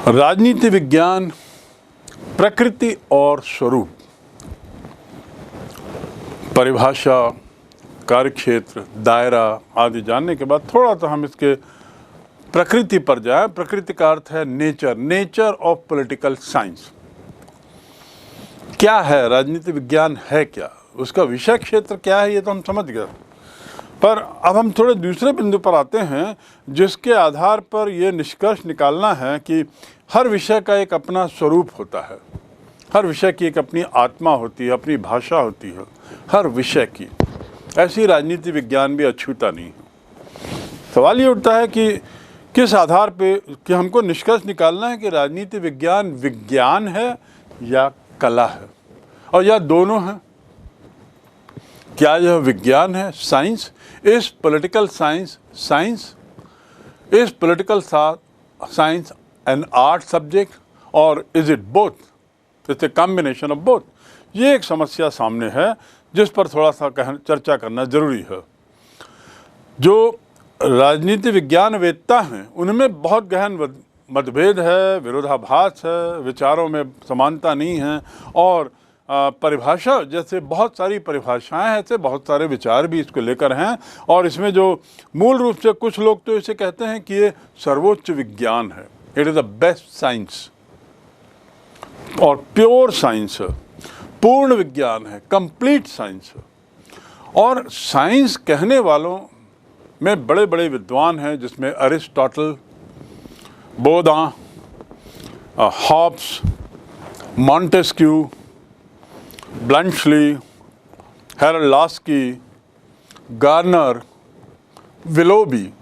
राजनीति विज्ञान, प्रकृति और स्वरूप, परिभाषा, कार्यक्षेत्र, दायरा आदि जानने के बाद थोड़ा तो हम इसके प्रकृति पर जाएं। प्रकृति का अर्थ है nature, nature of political science. क्या है राजनीति विज्ञान, है क्या, उसका विषय क्षेत्र क्या है, ये तो हम समझ गए। पर अब हम थोड़े दूसरे बिंदु पर आते हैं जिसके आधार पर यह निष्कर्ष निकालना है कि हर विषय का एक अपना स्वरूप होता है, हर विषय की एक अपनी आत्मा होती है, अपनी भाषा होती है हर विषय की। ऐसी राजनीति विज्ञान भी अछूता नहीं है। सवाल ये उठता है कि किस आधार पे कि हमको निष्कर्ष निकालना है कि राजनीति विज्ञान विज्ञान है या कला है, और या दोनों हैं। क्या यह विज्ञान है, science? Is political science science? Is political science an art subject और is it both? It's a combination of both. ये एक समस्या सामने है जिस पर थोड़ा सा चर्चा करना जरूरी है। जो राजनीति विज्ञान वेत्ता हैं उनमें बहुत गहन मतभेद है, विरोधाभास है, विचारों में समानता नहीं है, और परिभाषा जैसे बहुत सारी परिभाषाएं हैं, ऐसे बहुत सारे विचार भी इसको लेकर हैं। और इसमें जो मूल रूप से कुछ लोग तो इसे कहते हैं कि ये सर्वोच्च विज्ञान है, it is the best science और प्योर साइंस है, पूर्ण विज्ञान है, कंप्लीट साइंस है। और साइंस कहने वालों में बड़े बड़े विद्वान हैं जिसमें Aristotle, Bodin, Hobbes, Montesquieu, Bluntschli, Harold Laski, Garner, Willoughby,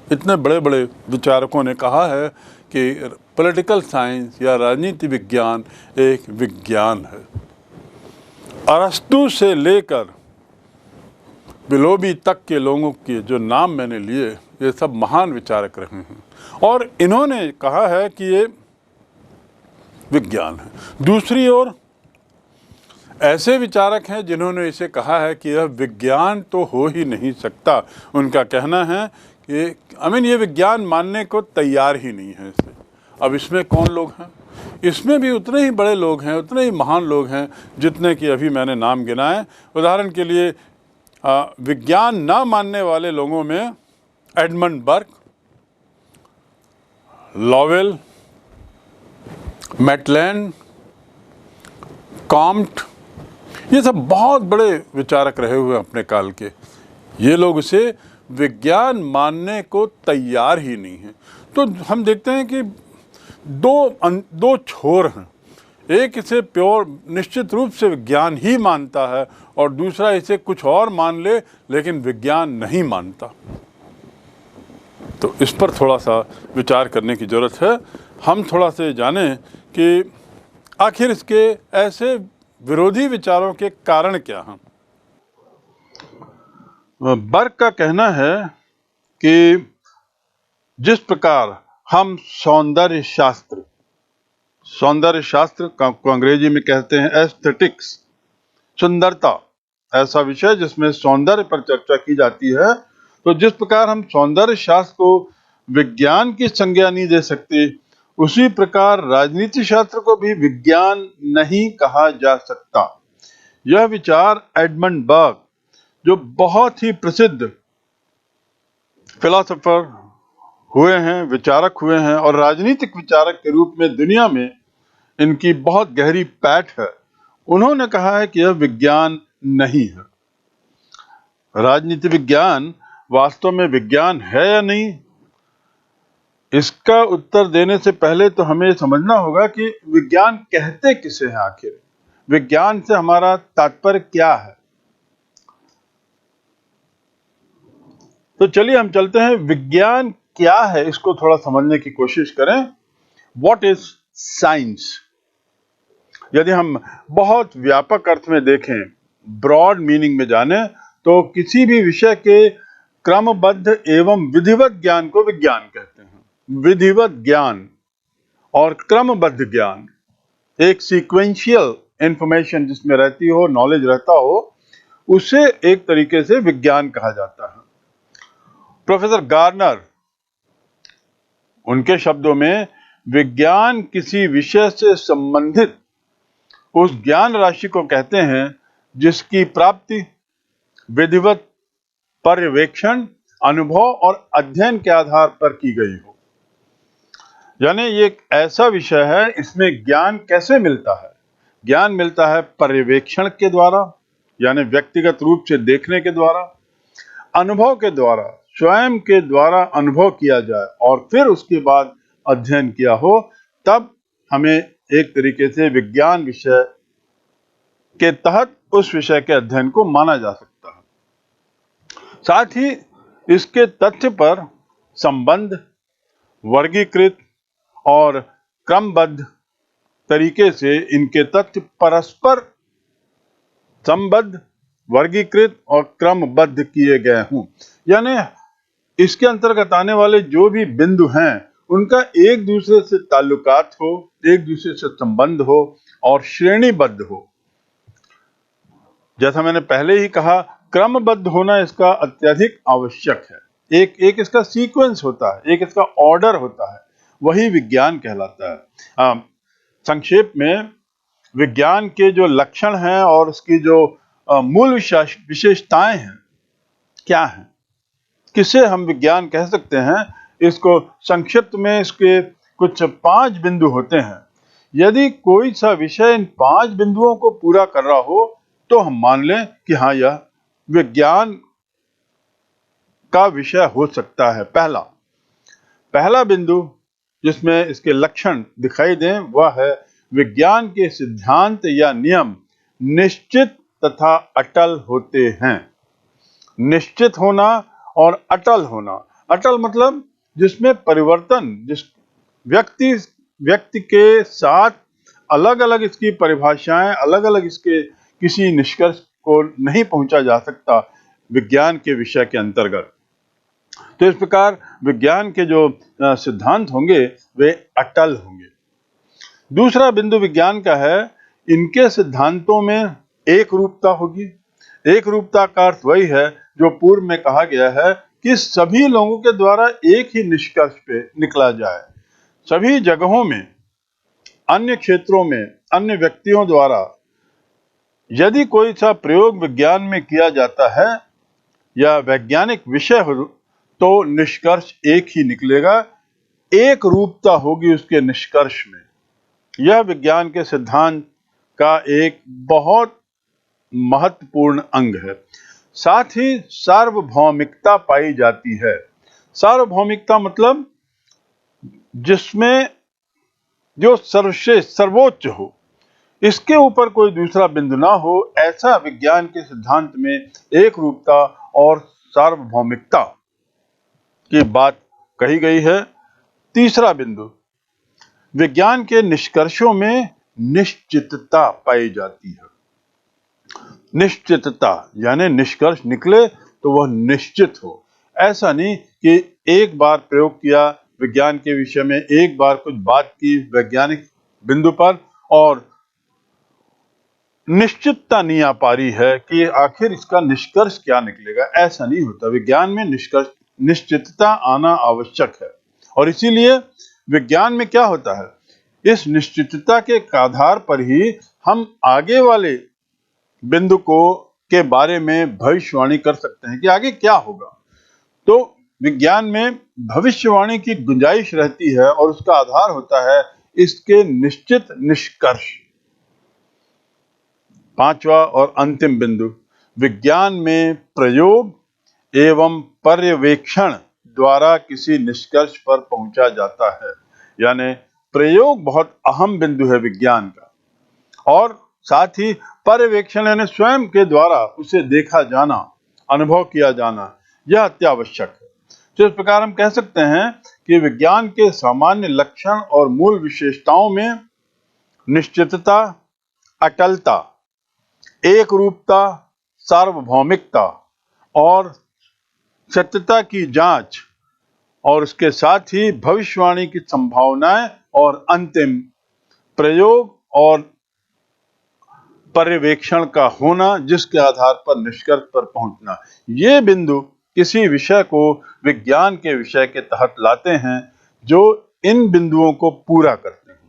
इतने बड़े बड़े विचारकों ने कहा है कि पॉलिटिकल साइंस या राजनीति विज्ञान एक विज्ञान है। अरस्तु से लेकर विलोबी तक के लोगों के जो नाम मैंने लिए, ये सब महान विचारक रहे हैं और इन्होंने कहा है कि ये विज्ञान है। दूसरी ओर ऐसे विचारक हैं जिन्होंने इसे कहा है कि यह विज्ञान तो हो ही नहीं सकता। उनका कहना है कि ये विज्ञान मानने को तैयार ही नहीं है इसे। अब इसमें कौन लोग हैं? इसमें भी उतने ही बड़े लोग हैं, उतने ही महान लोग हैं जितने कि अभी मैंने नाम गिनाए। उदाहरण के लिए विज्ञान ना मानने वाले लोगों में Edmund Burke, Lowell, Maitland, Comte, ये सब बहुत बड़े विचारक रहे हुए अपने काल के। ये लोग इसे विज्ञान मानने को तैयार ही नहीं हैं। तो हम देखते हैं कि दो छोर हैं। एक इसे प्योर निश्चित रूप से विज्ञान ही मानता है और दूसरा इसे कुछ और मान ले लेकिन विज्ञान नहीं मानता। तो इस पर थोड़ा सा विचार करने की ज़रूरत है। हम थोड़ा से जानें कि आखिर इसके ऐसे विरोधी विचारों के कारण क्या हैं। बर्क का कहना है कि जिस प्रकार हम सौंदर्य शास्त्र को अंग्रेजी में कहते हैं एस्थेटिक्स, सुंदरता, ऐसा विषय जिसमें सौंदर्य पर चर्चा की जाती है, तो जिस प्रकार हम सौंदर्य शास्त्र को विज्ञान की संज्ञा नहीं दे सकते, उसी प्रकार राजनीति शास्त्र को भी विज्ञान नहीं कहा जा सकता। यह विचार एडमंड बर्क, जो बहुत ही प्रसिद्ध फिलोसोफर हुए हैं, विचारक हुए हैं और राजनीतिक विचारक के रूप में दुनिया में इनकी बहुत गहरी पैठ है, उन्होंने कहा है कि यह विज्ञान नहीं है। राजनीति विज्ञान वास्तव में विज्ञान है या नहीं, इसका उत्तर देने से पहले तो हमें समझना होगा कि विज्ञान कहते किसे हैं, आखिर विज्ञान से हमारा तात्पर्य क्या है। तो चलिए हम चलते हैं, विज्ञान क्या है इसको थोड़ा समझने की कोशिश करें। What is science? यदि हम बहुत व्यापक अर्थ में देखें, ब्रॉड मीनिंग में जाने, तो किसी भी विषय के क्रमबद्ध एवं विधिवत ज्ञान को विज्ञान कहते हैं। विधिवत ज्ञान और क्रमबद्ध ज्ञान, एक सीक्वेंशियल इंफॉर्मेशन जिसमें रहती हो, नॉलेज रहता हो, उसे एक तरीके से विज्ञान कहा जाता है। प्रोफेसर गार्नर, उनके शब्दों में विज्ञान किसी विषय से संबंधित उस ज्ञान राशि को कहते हैं जिसकी प्राप्ति विधिवत पर्यवेक्षण, अनुभव और अध्ययन के आधार पर की गई हो। यानी ये एक ऐसा विषय है, इसमें ज्ञान कैसे मिलता है? ज्ञान मिलता है पर्यवेक्षण के द्वारा, यानी व्यक्तिगत रूप से देखने के द्वारा, अनुभव के द्वारा, स्वयं के द्वारा अनुभव किया जाए और फिर उसके बाद अध्ययन किया हो, तब हमें एक तरीके से विज्ञान विषय के तहत उस विषय के अध्ययन को माना जा सकता है। साथ ही इसके तथ्य पर संबंध, वर्गीकृत और क्रमबद्ध तरीके से इनके तथ्य परस्पर संबद्ध, वर्गीकृत और क्रमबद्ध किए गए हों। यानी इसके अंतर्गत आने वाले जो भी बिंदु हैं उनका एक दूसरे से ताल्लुकात हो, एक दूसरे से संबंध हो और श्रेणीबद्ध हो। जैसा मैंने पहले ही कहा, क्रमबद्ध होना इसका अत्यधिक आवश्यक है। एक इसका सीक्वेंस होता है, एक इसका ऑर्डर होता है, वही विज्ञान कहलाता है। संक्षेप में विज्ञान के जो लक्षण हैं और उसकी जो मूल विशेषताएं हैं क्या हैं, किसे हम विज्ञान कह सकते हैं, इसको संक्षिप्त में इसके कुछ 5 बिंदु होते हैं। यदि कोई सा विषय इन 5 बिंदुओं को पूरा कर रहा हो तो हम मान लें कि हाँ, यह विज्ञान का विषय हो सकता है। पहला बिंदु जिसमें इसके लक्षण दिखाई दें वह है विज्ञान के सिद्धांत या नियम निश्चित तथा अटल होते हैं। निश्चित होना और अटल होना। अटल मतलब जिसमें परिवर्तन, जिस व्यक्ति के साथ अलग अलग इसकी परिभाषाएं, अलग अलग इसके किसी निष्कर्ष को नहीं पहुंचा जा सकता विज्ञान के विषय के अंतर्गत। तो इस प्रकार विज्ञान के जो सिद्धांत होंगे वे अटल होंगे। दूसरा बिंदु विज्ञान का है, इनके सिद्धांतों में एक रूपता होगी। एक रूपता का अर्थ वही है जो पूर्व में कहा गया है कि सभी लोगों के द्वारा एक ही निष्कर्ष पे निकला जाए। सभी जगहों में, अन्य क्षेत्रों में, अन्य व्यक्तियों द्वारा यदि कोई सा प्रयोग विज्ञान में किया जाता है या वैज्ञानिक विषय हो तो निष्कर्ष एक ही निकलेगा, एक रूपता होगी उसके निष्कर्ष में। यह विज्ञान के सिद्धांत का एक बहुत महत्वपूर्ण अंग है। साथ ही सार्वभौमिकता पाई जाती है। सार्वभौमिकता मतलब जिसमें जो सर्वश्रेष्ठ, सर्वोच्च हो, इसके ऊपर कोई दूसरा बिंदु ना हो, ऐसा विज्ञान के सिद्धांत में एक रूपता और सार्वभौमिकता की बात कही गई है। तीसरा बिंदु, विज्ञान के निष्कर्षों में निश्चितता पाई जाती है। निश्चितता यानी निष्कर्ष निकले तो वह निश्चित हो। ऐसा नहीं कि एक बार प्रयोग किया विज्ञान के विषय में, एक बार कुछ बात की वैज्ञानिक बिंदु पर और निश्चितता नहीं आ पा रही है कि आखिर इसका निष्कर्ष क्या निकलेगा। ऐसा नहीं होता। विज्ञान में निश्चितता आना आवश्यक है और इसीलिए विज्ञान में क्या होता है, इस निश्चितता के आधार पर ही हम आगे वाले बिंदु के बारे में भविष्यवाणी कर सकते हैं कि आगे क्या होगा। तो विज्ञान में भविष्यवाणी की गुंजाइश रहती है और उसका आधार होता है इसके निश्चित निष्कर्ष। पांचवा और अंतिम बिंदु, विज्ञान में प्रयोग एवं पर्यवेक्षण द्वारा किसी निष्कर्ष पर पहुंचा जाता है। यानी प्रयोग बहुत अहम बिंदु है विज्ञान का, और साथ ही पर्यवेक्षण यानी स्वयं के द्वारा उसे देखा जाना, अनुभव किया जाना, यह अत्यावश्यक है। तो इस प्रकार हम कह सकते हैं कि विज्ञान के सामान्य लक्षण और मूल विशेषताओं में निश्चितता, अटलता, एक रूपता, सार्वभौमिकता और सत्यता की जांच, और उसके साथ ही भविष्यवाणी की संभावनाएं और अंतिम प्रयोग और पर्यवेक्षण का होना, जिसके आधार पर निष्कर्ष पर पहुंचना, ये बिंदु किसी विषय को विज्ञान के विषय के तहत लाते हैं जो इन बिंदुओं को पूरा करते हैं।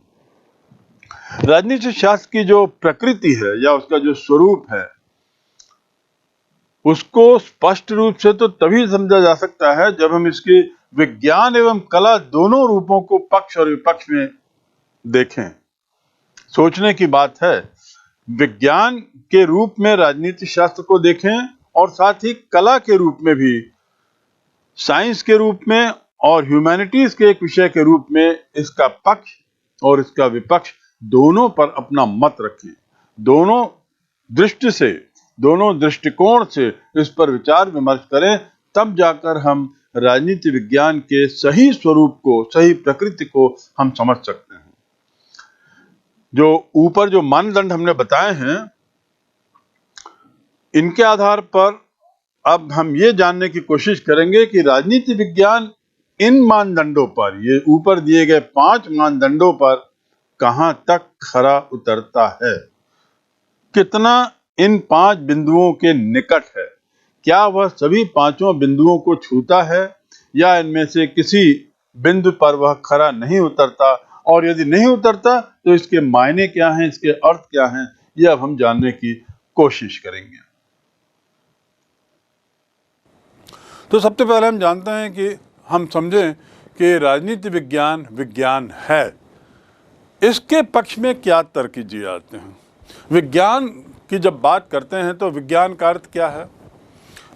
राजनीति शास्त्र की जो प्रकृति है या उसका जो स्वरूप है, उसको स्पष्ट रूप से तो तभी समझा जा सकता है जब हम इसके विज्ञान एवं कला दोनों रूपों को पक्ष और विपक्ष में देखें। सोचने की बात है, विज्ञान के रूप में राजनीति शास्त्र को देखें और साथ ही कला के रूप में भी, साइंस के रूप में और ह्यूमैनिटीज के एक विषय के रूप में इसका पक्ष और इसका विपक्ष दोनों पर अपना मत रखें। दोनों दृष्टि से, दोनों दृष्टिकोण से इस पर विचार विमर्श करें, तब जाकर हम राजनीति विज्ञान के सही स्वरूप को, सही प्रकृति को हम समझ सकते हैं। जो ऊपर जो मानदंड हमने बताए हैं, इनके आधार पर अब हम ये जानने की कोशिश करेंगे कि राजनीति विज्ञान इन मानदंडों पर, ये ऊपर दिए गए 5 मानदंडों पर कहां तक खरा उतरता है, कितना इन 5 बिंदुओं के निकट है, क्या वह सभी 5 बिंदुओं को छूता है या इनमें से किसी बिंदु पर वह खरा नहीं उतरता, और यदि नहीं उतरता तो इसके मायने क्या हैं, इसके अर्थ क्या हैं, यह अब हम जानने की कोशिश करेंगे। तो सबसे पहले हम जानते हैं कि हम समझें कि राजनीति विज्ञान विज्ञान है, इसके पक्ष में क्या तर्क किए जाते हैं। विज्ञान की जब बात करते हैं तो विज्ञान का अर्थ क्या है,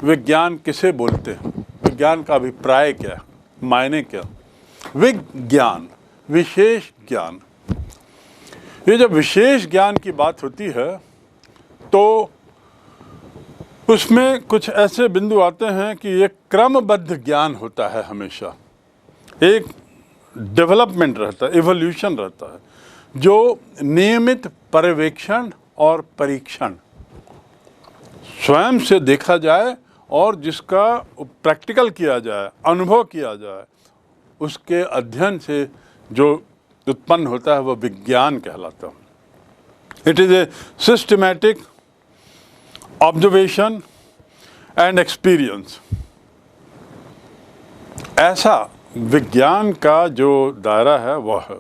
विज्ञान किसे बोलते हैं, विज्ञान का अभिप्राय क्या है, मायने क्या। विज्ञान, विशेष ज्ञान। ये जब विशेष ज्ञान की बात होती है तो उसमें कुछ ऐसे बिंदु आते हैं कि एक क्रमबद्ध ज्ञान होता है, हमेशा एक डेवलपमेंट रहता है, इवोल्यूशन रहता है, जो नियमित पर्यवेक्षण और परीक्षण स्वयं से देखा जाए और जिसका प्रैक्टिकल किया जाए, अनुभव किया जाए, उसके अध्ययन से जो उत्पन्न होता है वह विज्ञान कहलाता है। It is a systematic observation and experience. ऐसा विज्ञान का जो दायरा है वह है,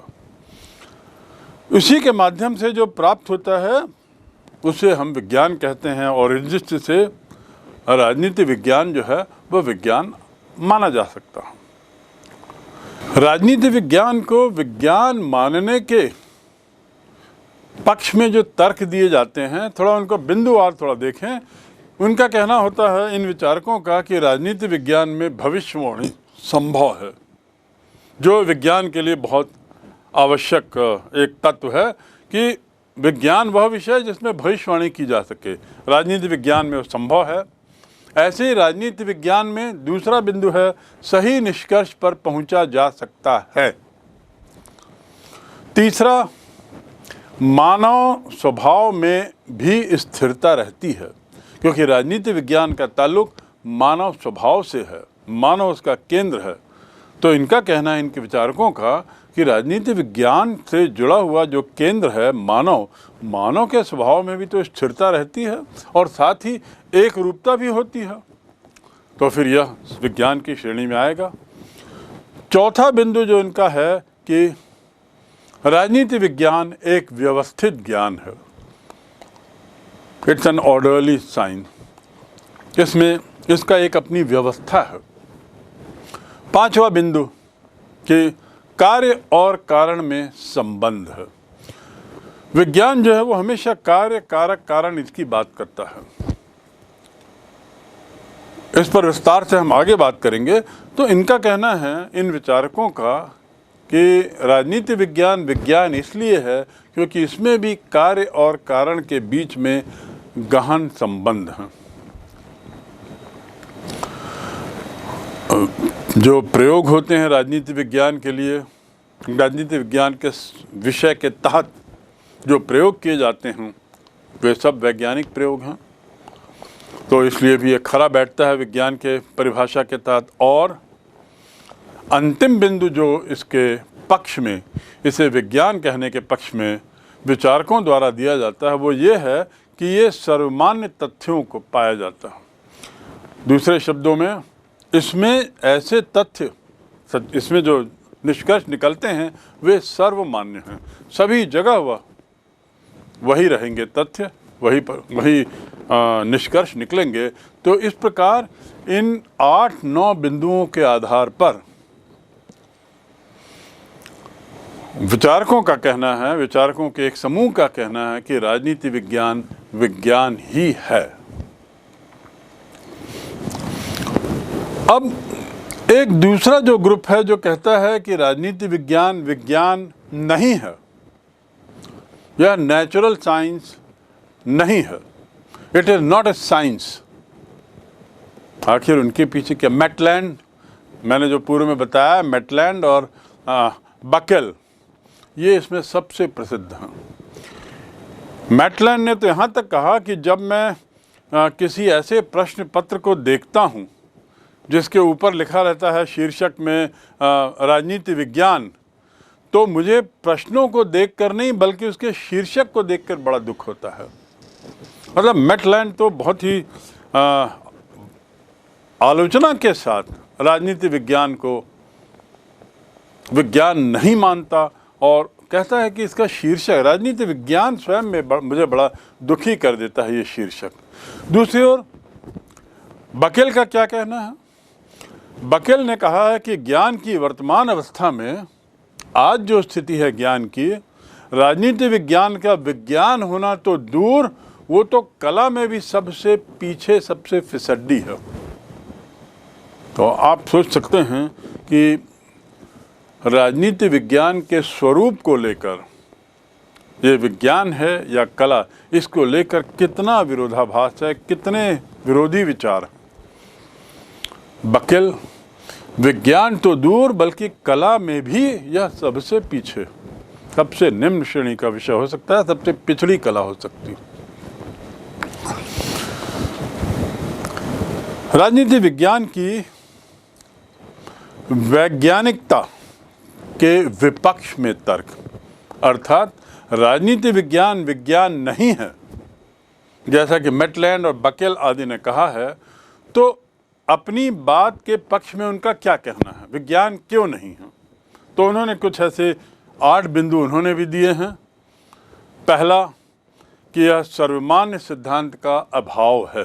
उसी के माध्यम से जो प्राप्त होता है उसे हम विज्ञान कहते हैं, और इस दृष्टि से राजनीति विज्ञान जो है वह विज्ञान माना जा सकता है। राजनीति विज्ञान को विज्ञान मानने के पक्ष में जो तर्क दिए जाते हैं, थोड़ा उनको बिंदुवार थोड़ा देखें। उनका कहना होता है, इन विचारकों का, कि राजनीति विज्ञान में भविष्यवाणी संभव है, जो विज्ञान के लिए बहुत आवश्यक एक तत्व है कि विज्ञान वह विषय जिसमें भविष्यवाणी की जा सके, राजनीति विज्ञान में वो संभव है। ऐसे ही राजनीति विज्ञान में दूसरा बिंदु है, सही निष्कर्ष पर पहुंचा जा सकता है। तीसरा, मानव स्वभाव में भी स्थिरता रहती है, क्योंकि राजनीति विज्ञान का ताल्लुक मानव स्वभाव से है, मानव उसका केंद्र है। तो इनका कहना है, इनके विचारकों का, कि राजनीति विज्ञान से जुड़ा हुआ जो केंद्र है मानव, मानव के स्वभाव में भी तो स्थिरता रहती है और साथ ही एक रूपता भी होती है, तो फिर यह विज्ञान की श्रेणी में आएगा। चौथा बिंदु जो इनका है कि राजनीति विज्ञान एक व्यवस्थित ज्ञान है, इट्स एन ऑर्डरली साइंस, इसमें इसका एक अपनी व्यवस्था है। पांचवा बिंदु कि कार्य और कारण में संबंध है। विज्ञान जो है वो हमेशा कार्य, कारक, कारण इसकी बात करता है। इस पर विस्तार से हम आगे बात करेंगे। तो इनका कहना है, इन विचारकों का, कि राजनीति विज्ञान विज्ञान इसलिए है क्योंकि इसमें भी कार्य और कारण के बीच में गहन संबंध है। जो प्रयोग होते हैं राजनीति विज्ञान के लिए, राजनीति विज्ञान के विषय के तहत जो प्रयोग किए जाते हैं वे सब वैज्ञानिक प्रयोग हैं, तो इसलिए भी ये खरा बैठता है विज्ञान के परिभाषा के तहत। और अंतिम बिंदु जो इसके पक्ष में, इसे विज्ञान कहने के पक्ष में विचारकों द्वारा दिया जाता है, वो ये है कि ये सर्वमान्य तथ्यों को पाया जाता है। दूसरे शब्दों में, इसमें ऐसे तथ्य, इसमें जो निष्कर्ष निकलते हैं वे सर्वमान्य हैं, सभी जगह वही रहेंगे तथ्य, वही निष्कर्ष निकलेंगे। तो इस प्रकार इन 8-9 बिंदुओं के आधार पर विचारकों का कहना है, विचारकों के एक समूह का कहना है कि राजनीति विज्ञान विज्ञान ही है। अब एक दूसरा जो ग्रुप है जो कहता है कि राजनीति विज्ञान विज्ञान नहीं है, यह नेचुरल साइंस नहीं है, it is not a science. आखिर उनके पीछे क्या, मैटलैंड, मैंने जो पूर्व में बताया, मैटलैंड और बकेल, ये इसमें सबसे प्रसिद्ध हैं। मैटलैंड ने तो यहाँ तक कहा कि जब मैं किसी ऐसे प्रश्न पत्र को देखता हूँ जिसके ऊपर लिखा रहता है शीर्षक में राजनीति विज्ञान, तो मुझे प्रश्नों को देखकर नहीं बल्कि उसके शीर्षक को देखकर बड़ा दुख होता है। मतलब मैटलैंड तो बहुत ही आलोचना के साथ राजनीति विज्ञान को विज्ञान नहीं मानता और कहता है कि इसका शीर्षक, राजनीति विज्ञान स्वयं में मुझे बड़ा दुखी कर देता है ये शीर्षक। दूसरी ओर बकेल का क्या कहना है? बकेल ने कहा है कि ज्ञान की वर्तमान अवस्था में आज जो स्थिति है ज्ञान की, राजनीति विज्ञान का विज्ञान होना तो दूर, वो तो कला में भी सबसे पीछे, सबसे फिसड्डी है। तो आप सोच सकते हैं कि राजनीति विज्ञान के स्वरूप को लेकर, ये विज्ञान है या कला, इसको लेकर कितना विरोधाभास है, कितने विरोधी विचार। बकेल विज्ञान तो दूर बल्कि कला में भी यह सबसे पीछे, सबसे निम्न श्रेणी का विषय हो सकता है, सबसे पिछड़ी कला हो सकती है। राजनीति विज्ञान की वैज्ञानिकता के विपक्ष में तर्क, अर्थात राजनीति विज्ञान विज्ञान नहीं है जैसा कि मैटलैंड और बकेल आदि ने कहा है, तो अपनी बात के पक्ष में उनका क्या कहना है, विज्ञान क्यों नहीं है? तो उन्होंने कुछ ऐसे 8 बिंदु उन्होंने भी दिए हैं। पहला कि यह सर्वमान्य सिद्धांत का अभाव है,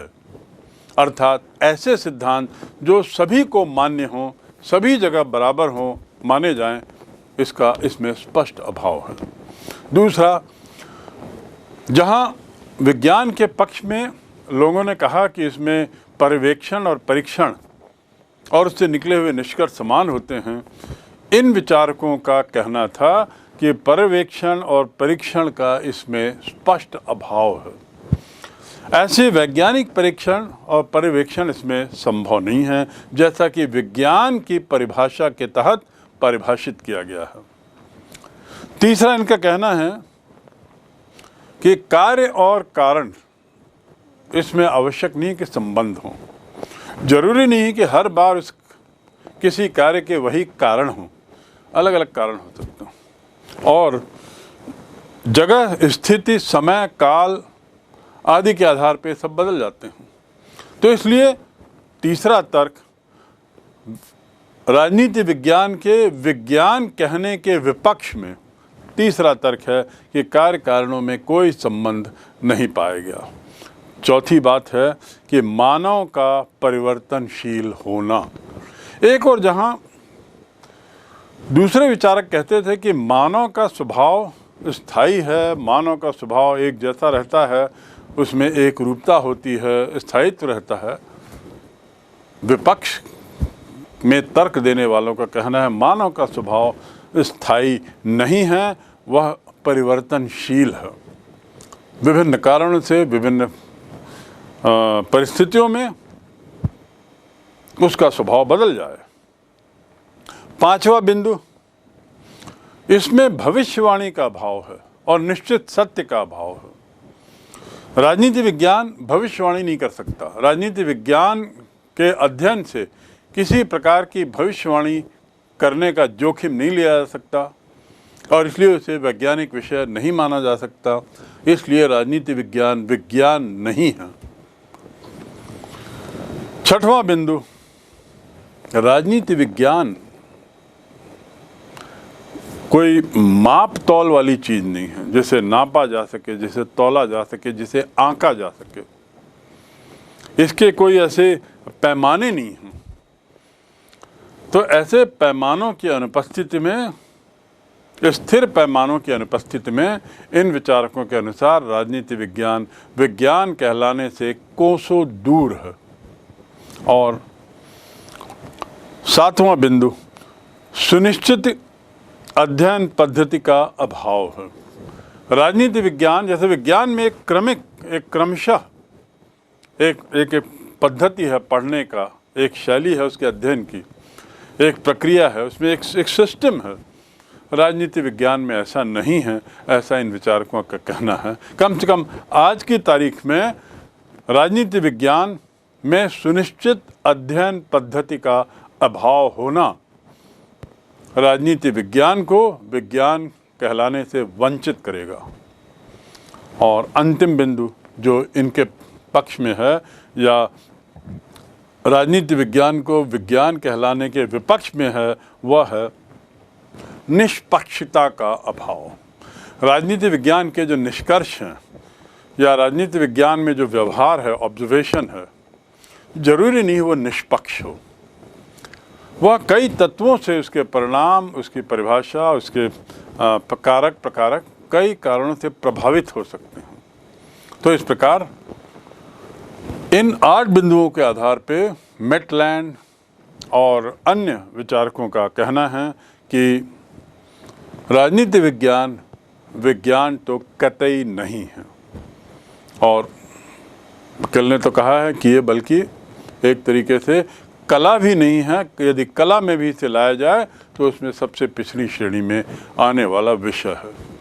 अर्थात ऐसे सिद्धांत जो सभी को मान्य हों, सभी जगह बराबर हों, माने जाएं, इसका इसमें स्पष्ट अभाव है। दूसरा, जहां विज्ञान के पक्ष में लोगों ने कहा कि इसमें पर्यवेक्षण और परीक्षण और उससे निकले हुए निष्कर्ष समान होते हैं, इन विचारकों का कहना था कि पर्यवेक्षण और परीक्षण का इसमें स्पष्ट अभाव है। ऐसे वैज्ञानिक परीक्षण और पर्यवेक्षण इसमें संभव नहीं है जैसा कि विज्ञान की परिभाषा के तहत परिभाषित किया गया है। तीसरा, इनका कहना है कि कार्य और कारण इसमें आवश्यक नहीं कि संबंध हो, जरूरी नहीं कि हर बार उस किसी कार्य के वही कारण हो, अलग अलग कारण हो सकते हैं और जगह, स्थिति, समय, काल आदि के आधार पर सब बदल जाते हैं। तो इसलिए तीसरा तर्क राजनीति विज्ञान के विज्ञान कहने के विपक्ष में तीसरा तर्क है कि कार्य कारणों में कोई संबंध नहीं पाया गया। चौथी बात है कि मानव का परिवर्तनशील होना। एक और जहां दूसरे विचारक कहते थे कि मानव का स्वभाव स्थायी है, मानव का स्वभाव एक जैसा रहता है, उसमें एक रूपता होती है, स्थायित्व रहता है, विपक्ष में तर्क देने वालों का कहना है मानव का स्वभाव स्थायी नहीं है, वह परिवर्तनशील है। विभिन्न कारणों से, विभिन्न परिस्थितियों में उसका स्वभाव बदल जाए। पांचवा बिंदु, इसमें भविष्यवाणी का भाव है और निश्चित सत्य का भाव है। राजनीति विज्ञान भविष्यवाणी नहीं कर सकता। राजनीति विज्ञान के अध्ययन से किसी प्रकार की भविष्यवाणी करने का जोखिम नहीं लिया जा सकता और इसलिए उसे वैज्ञानिक विषय नहीं माना जा सकता। इसलिए राजनीति विज्ञान विज्ञान नहीं है। छठवां बिंदु, राजनीति विज्ञान कोई माप तौल वाली चीज़ नहीं है, जिसे नापा जा सके, जिसे तौला जा सके, जिसे आंका जा सके। इसके कोई ऐसे पैमाने नहीं हैं। तो ऐसे पैमानों की अनुपस्थिति में, स्थिर पैमानों की अनुपस्थिति में, इन विचारकों के अनुसार राजनीति विज्ञान विज्ञान कहलाने से कोसों दूर है। और 7वां बिंदु, सुनिश्चित अध्ययन पद्धति का अभाव है। राजनीति विज्ञान जैसे विज्ञान में एक क्रमशः एक पद्धति है पढ़ने का, एक शैली है उसके अध्ययन की, एक प्रक्रिया है, उसमें एक सिस्टम है। राजनीति विज्ञान में ऐसा नहीं है, ऐसा इन विचारकों का कहना है। कम से कम आज की तारीख में राजनीति विज्ञान में सुनिश्चित अध्ययन पद्धति का अभाव होना राजनीति विज्ञान को विज्ञान कहलाने से वंचित करेगा। और अंतिम बिंदु जो इनके पक्ष में है, या राजनीति विज्ञान को विज्ञान कहलाने के विपक्ष में है, वह है निष्पक्षता का अभाव। राजनीति विज्ञान के जो निष्कर्ष हैं या राजनीति विज्ञान में जो व्यवहार है, ऑब्जर्वेशन है, जरूरी नहीं वो निष्पक्ष हो। वह कई तत्वों से, उसके परिणाम, उसकी परिभाषा, उसके प्रकारक कई कारणों से प्रभावित हो सकते हैं। तो इस प्रकार इन 8 बिंदुओं के आधार पे मेटलैंड और अन्य विचारकों का कहना है कि राजनीति विज्ञान विज्ञान तो कतई नहीं है। और कल ने तो कहा है कि ये बल्कि एक तरीके से कला भी नहीं है। यदि कला में भी इसे लाया जाए तो उसमें सबसे पिछड़ी श्रेणी में आने वाला विषय है।